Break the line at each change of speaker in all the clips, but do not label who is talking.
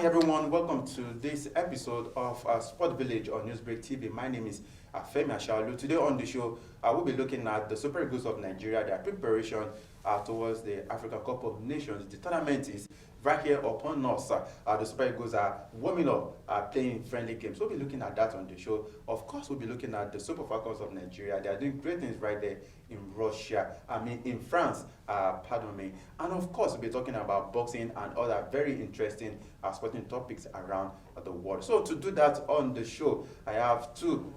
everyone, welcome to this episode of Sport Village on Newsbreak TV. My name is Femi Ashaolu. Today on the show, we'll be looking at the Super Eagles of Nigeria, their preparation towards the African Cup of Nations. The tournament is right here upon us. The Super Eagles are warming up, playing friendly games. We'll be looking at that on the show. Of course, we'll be looking at the Super Falcons of Nigeria. They are doing great things right there in in France, pardon me. And of course, we'll be talking about boxing and other very interesting sporting topics around the world. So to do that on the show, I have two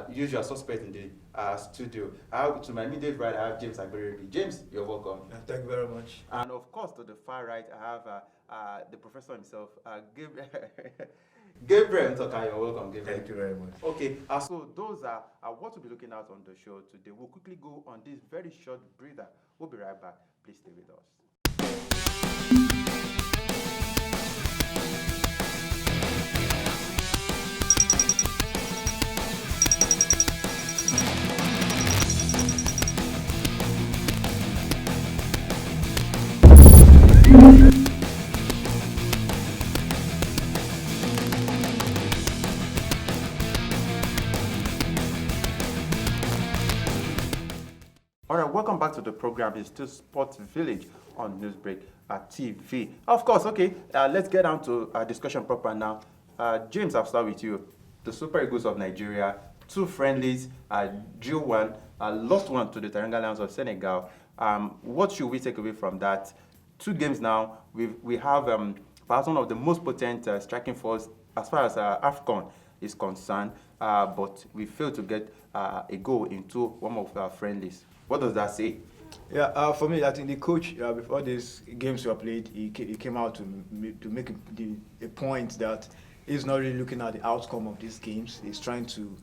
usual suspects in the studio. To my immediate right, I have James Agberebi. James, you're welcome.
Thank you very much.
And of course, to the far right, I have the professor himself, Gabriel Ntoka. You're welcome, Gabriel.
Thank you very much.
Okay, so those are what we'll be looking at on the show today. We'll quickly go on this very short breather. We'll be right back. Please stay with us. All right, welcome back to the program. It's still Sports Village on Newsbreak TV. Of course, okay, let's get down to discussion proper now. James, I'll start with you. The Super Eagles of Nigeria, two friendlies, drew one, lost one to the Teranga Lions of Senegal. What should we take away from that? 2 games now, we have perhaps one of the most potent striking force as far as AFCON is concerned, but we failed to get a goal into one of our friendlies. What does that say?
Yeah, for me, I think the coach, before these games were played, he came out to make a point that he's not really looking at the outcome of these games. He's trying to,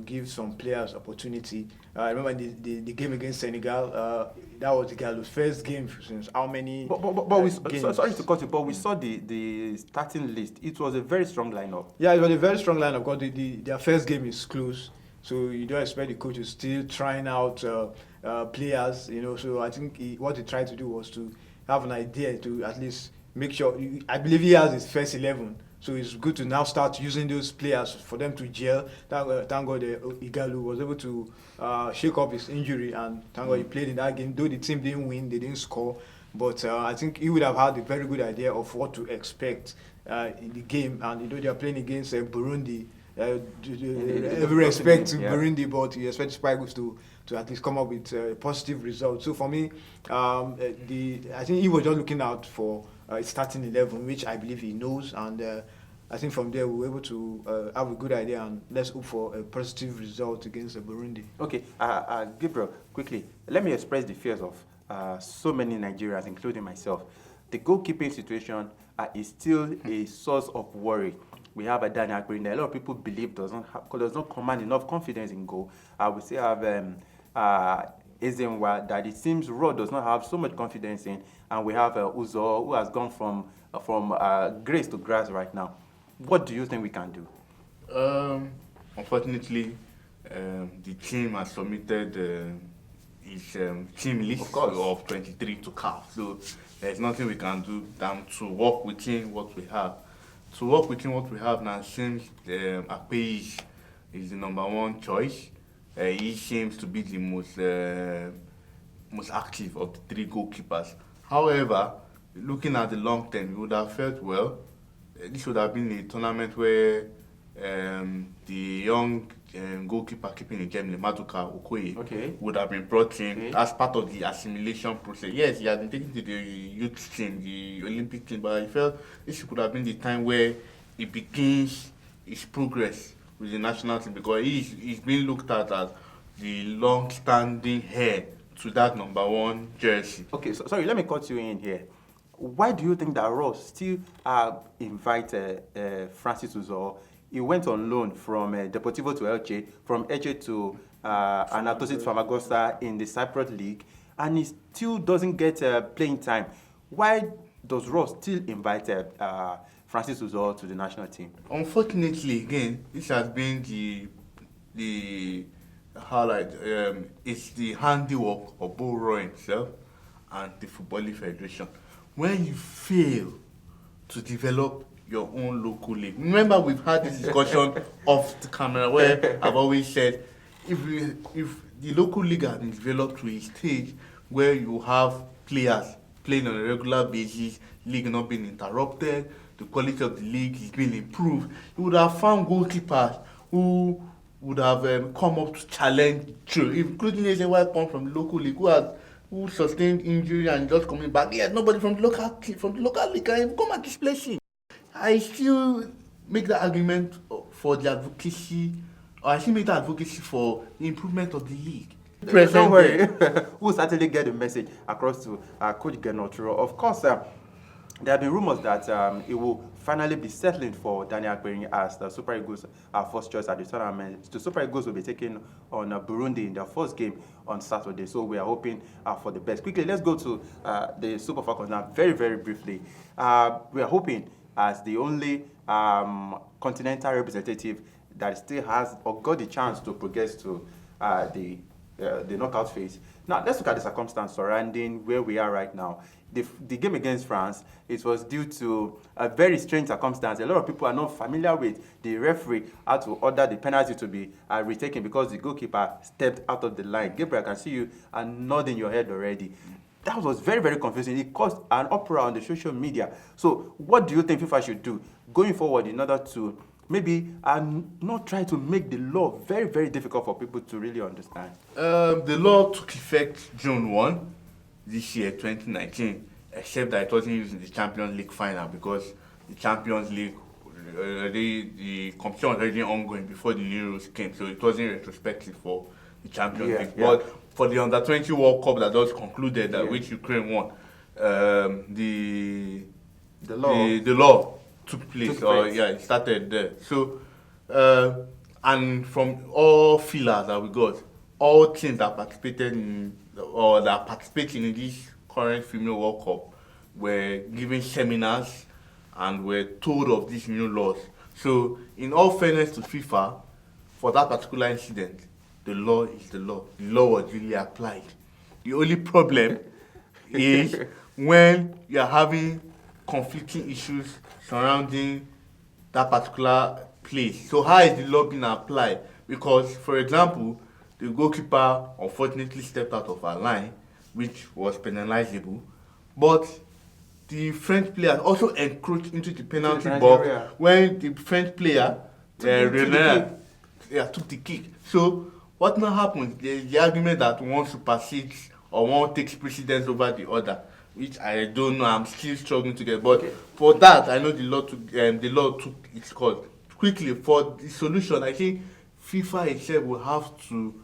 give some players opportunity. I remember the game against Senegal, that was the Gallo's first game since how many games?
Sorry to cut you, but we saw the starting list. It was a very strong lineup.
Yeah, it was a very strong lineup because their first game is close. So you don't expect the coach to still trying out players, So I think what he tried to do was to have an idea to at least make sure. I believe he has his first 11, so it's good to now start using those players for them to gel. Thank God Igalu was able to shake up his injury, and thank God he played in that game. Though the team didn't win, they didn't score, but I think he would have had a very good idea of what to expect in the game. And they are playing against Burundi. Every respect to Burundi, but you expect Super Eagles to at least come up with a positive result. So for me, I think he was just looking out for starting 11, which I believe he knows, and I think from there we were able to have a good idea, and let's hope for a positive result against Burundi.
Okay, Gabriel, quickly, let me express the fears of so many Nigerians, including myself. The goalkeeping situation is still a source of worry. We have a Daniel Green that a lot of people believe does not command enough confidence in goal. We still have Ezenwa that it seems Raw does not have so much confidence in, and we have Uzo who has gone from grace to grass right now. What do you think we can do?
Unfortunately, the team has submitted its team list of 23 to CAF, so there's nothing we can do than to work within what we have. To work within what we have now, seems Akpeyi is the number 1 choice. He seems to be the most active of the 3 goalkeepers. However, looking at the long term, we would have felt well. This would have been a tournament where the young goalkeeper keeping in Germany, Maduka Okoye, would have been brought in as part of the assimilation process. Yes, he had been taken to the youth team, the Olympic team, but I felt this could have been the time where he begins his progress with the national team, because he's being looked at as the long-standing heir to that number 1 jersey.
Okay, so sorry, let me cut you in here. Why do you think that Ross still invited Francis Uzo? He went on loan from Deportivo to Elche, from Elche to Anatolis Famagosta in the Cypriot League, and he still doesn't get playing time. Why does Ross still invite Francis Uzo to the national team?
Unfortunately, again, this has been the highlight. It's the handiwork of Boro himself and the Footballing Federation. When you fail to develop your own local league. Remember, we've had this discussion off the camera where I've always said if the local league has been developed to a stage where you have players playing on a regular basis, league not being interrupted, the quality of the league is being improved, you would have found goalkeepers who would have come up to challenge through, including Ezewa come from the local league who sustained injury and just coming back. Yes, nobody from the local league can come and display him. I still make the argument for the advocacy, or I still make the advocacy for the improvement of the league.
Don't worry, we'll certainly get the message across to Coach Genotro. Of course, there have been rumors that it will finally be settling for Daniel Akperin as the Super Eagles' first choice at the tournament. The Super Eagles will be taking on Burundi in their first game on Saturday, so we are hoping for the best. Quickly, let's go to the Super Falcons now, very, very briefly. We are hoping, as the only continental representative that still has or got the chance to progress to the knockout phase. Now, let's look at the circumstance surrounding where we are right now. The game against France, it was due to a very strange circumstance. A lot of people are not familiar with the referee had to order the penalty to be retaken because the goalkeeper stepped out of the line. Gabriel, I can see you nodding your head already. That was very, very confusing. It caused an uproar on the social media. So what do you think FIFA should do going forward in order to maybe not try to make the law very, very difficult for people to really understand?
The law took effect June 1 this year, 2019, except that it wasn't used in the Champions League final because the Champions League, the competition was already ongoing before the new rules came, so it wasn't retrospective for the Champions League.
Yeah.
But for the Under-20 World Cup that just concluded, which Ukraine won, the law took place. It started there. So, and from all fillers that we got, all teams that participated in or that are participating in this current female World Cup were given seminars and were told of these new laws. So, in all fairness to FIFA, for that particular incident, the law is the law. The law was really applied. The only problem is when you are having conflicting issues surrounding that particular place. So how is the law being applied? Because, for example, the goalkeeper unfortunately stepped out of her line, which was penalizable, but the French player also encroached into the penalty box when the French player took the kick. So what now happens? There's the argument that one supersedes or one takes precedence over the other, which I don't know. I'm still struggling to get. But for that, I know the law took its course. Quickly, for the solution, I think FIFA itself will have to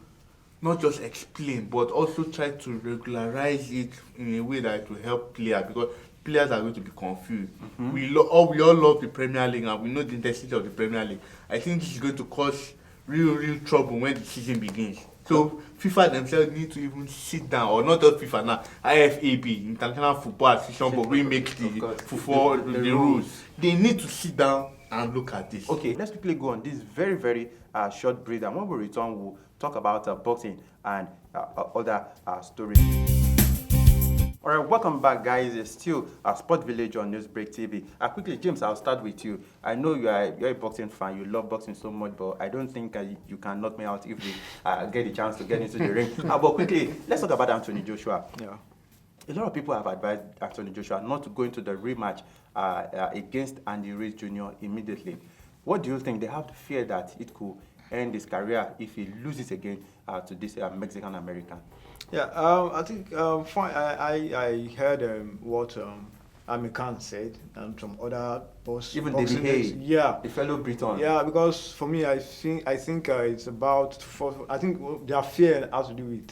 not just explain, but also try to regularize it in a way that will help players, because players are going to be confused. Mm-hmm. We all love the Premier League and we know the intensity of the Premier League. I think this is going to cause real trouble when the season begins. So FIFA themselves need to even sit down, or not just FIFA now, IFAB, International Football Association, but we make the rules. They need to sit down and look at this.
Okay, let's quickly go on this very, very short break, and when we return, we'll talk about boxing and other stories. All right, welcome back, guys. It's still Sport Village on Newsbreak TV. Quickly, James, I'll start with you. I know you're a boxing fan. You love boxing so much, but I don't think you can knock me out if we get the chance to get into the ring. But quickly, let's talk about Anthony Joshua. Yeah. A lot of people have advised Anthony Joshua not to go into the rematch against Andy Ruiz Jr. immediately. What do you think? They have the fear that it could end his career if he loses again to this Mexican-American.
Yeah, I think fine. I heard what Amir Khan said and some other
even David Hay, the fellow Briton.
Yeah, because for me, I think it's about I think their fear has to do with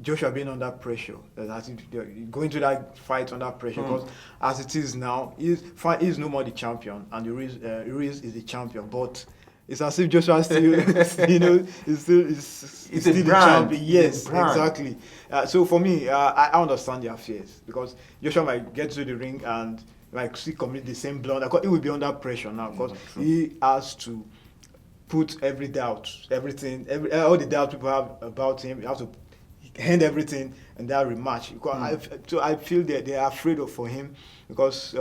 Joshua being under pressure. I think going to that fight under pressure, because as it is now, he's no more the champion, and Ruiz is the champion, but it's as if Joshua still, is still the champion. Yes, exactly. So for me, I understand their fears, because Joshua might get to the ring and like still commit the same blunder. He will be under pressure now, because he has to put all the doubt people have about him. You have to end everything in that rematch. So I feel that they are afraid for him, because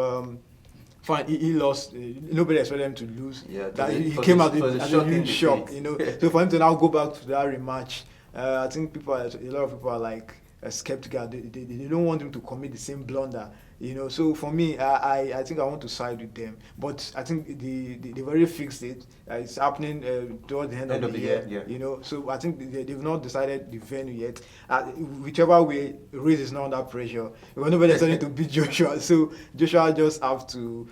fine, he lost. Nobody expected him to lose.
Yeah,
That
it
he
was
came
a-
out
it was a
as a
shock in
huge
the
shock,
face.
you know. So for him to now go back to that rematch, I think a lot of people are like skeptical. They don't want him to commit the same blunder, you know. So for me, I think I want to side with them. But I think they've already fixed it. It's happening towards the end of the year,
yeah.
you know. So I think they've not decided the venue yet. Whichever way, Ruiz is not under pressure. Because nobody expected to beat Joshua. So Joshua just have to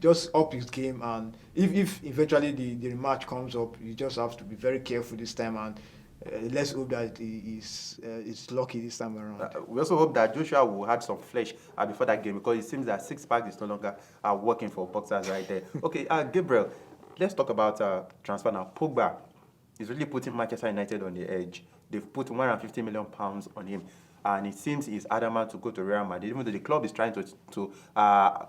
just up his game, and if eventually the rematch comes up, you just have to be very careful this time, and let's hope that he's lucky this time around.
We also hope that Joshua will add some flesh before that game, because it seems that six-pack is no longer working for boxers right there. Okay, Gabriel, let's talk about transfer now. Pogba is really putting Manchester United on the edge. They've put £150 million on him, and it seems he's adamant to go to Real Madrid, even though the club is trying to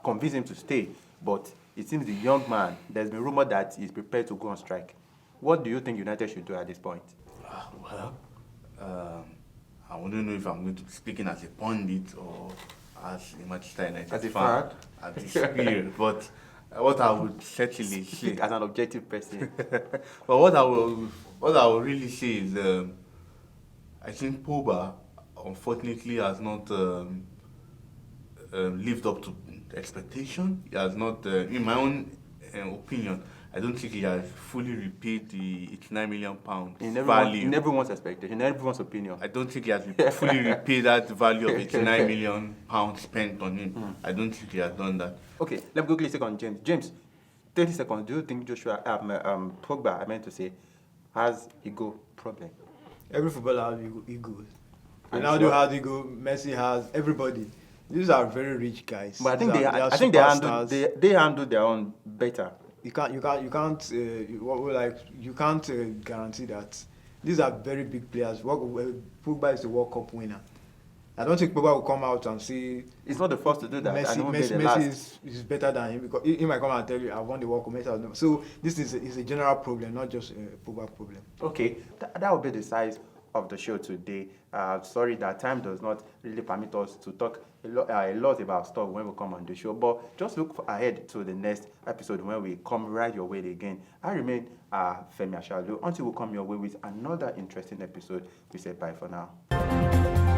convince him to stay. But it seems the young man, there's been rumored that he's prepared to go on strike. What do you think United should do at this point?
Well, I wouldn't know if I'm going to be speaking as a pundit or as a Manchester United
As a
fan
fan?
at this period, but what I would certainly say,
Speak as an objective person.
but what I will really say is, I think Pogba unfortunately has not lived up to expectation. He has not, in my own opinion, I don't think he has fully repaid the £89 million value.
In everyone's expectation, in everyone's opinion.
I don't think he has fully repaid that value of £89 million spent on him. I don't think he has done that.
Okay, let me quickly take on James. James, 30 seconds. Do you think Pogba, I meant to say, has ego problem?
Every footballer has ego.
And
Ronaldo
sure.
has ego. Messi has. Everybody. These are very rich guys.
But I think
These are
I think
superstars.
they handle their own better.
You can't guarantee that. These are very big players. Pogba is the World Cup winner. I don't think Pogba will come out and say
It's not the first to do that.
Messi,
and won't be the
Messi
last.
is better than him, because he might come and tell you I won the World Cup. Messi. So this is a general problem, not just a Pogba problem.
Okay, that will be the size of the show today. Sorry that time does not really permit us to talk a lot about stuff when we come on the show, but just look ahead to the next episode when we come right your way again. I remain Femi Ashalu until we come your way with another interesting episode. We say bye for now.